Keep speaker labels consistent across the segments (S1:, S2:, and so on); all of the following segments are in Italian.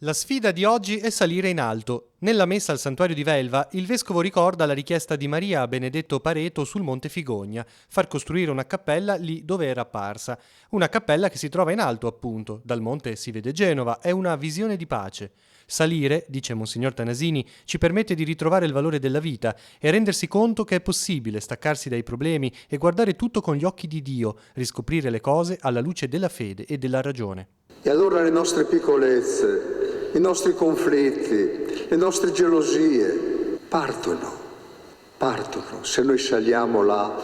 S1: La sfida di oggi è salire in alto. Nella messa al santuario di Velva, il vescovo ricorda la richiesta di Maria a Benedetto Pareto sul Monte Figogna, far costruire una cappella lì dove era apparsa. Una cappella che si trova in alto, appunto. Dal monte si vede Genova, è una visione di pace. Salire, dice Monsignor Tanasini, ci permette di ritrovare il valore della vita e rendersi conto che è possibile staccarsi dai problemi e guardare tutto con gli occhi di Dio, riscoprire le cose alla luce della fede e della ragione.
S2: E allora le nostre piccolezze, i nostri conflitti, le nostre gelosie partono. Se noi saliamo là,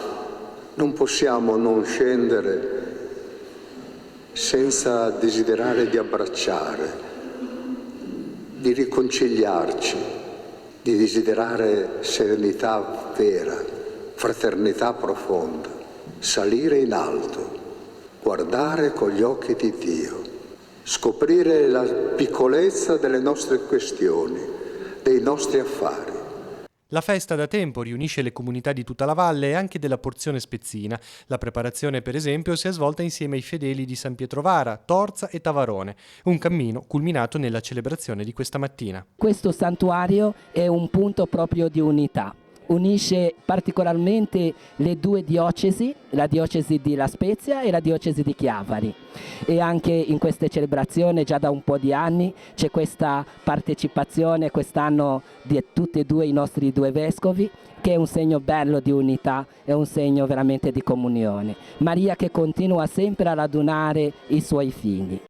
S2: non possiamo non scendere senza desiderare di abbracciare, di riconciliarci, di desiderare serenità vera, fraternità profonda, salire in alto, guardare con gli occhi di Dio, scoprire la piccolezza delle nostre questioni, dei nostri affari.
S1: La festa da tempo riunisce le comunità di tutta la valle e anche della porzione spezzina. La preparazione, per esempio, si è svolta insieme ai fedeli di San Pietrovara, Torza e Tavarone, un cammino culminato nella celebrazione di questa mattina.
S3: Questo santuario è un punto proprio di unità. Unisce particolarmente le due diocesi, la diocesi di La Spezia e la diocesi di Chiavari, e anche in queste celebrazioni già da un po' di anni c'è questa partecipazione quest'anno di tutti e due i nostri due vescovi, che è un segno bello di unità, è un segno veramente di comunione. Maria che continua sempre a radunare i suoi figli.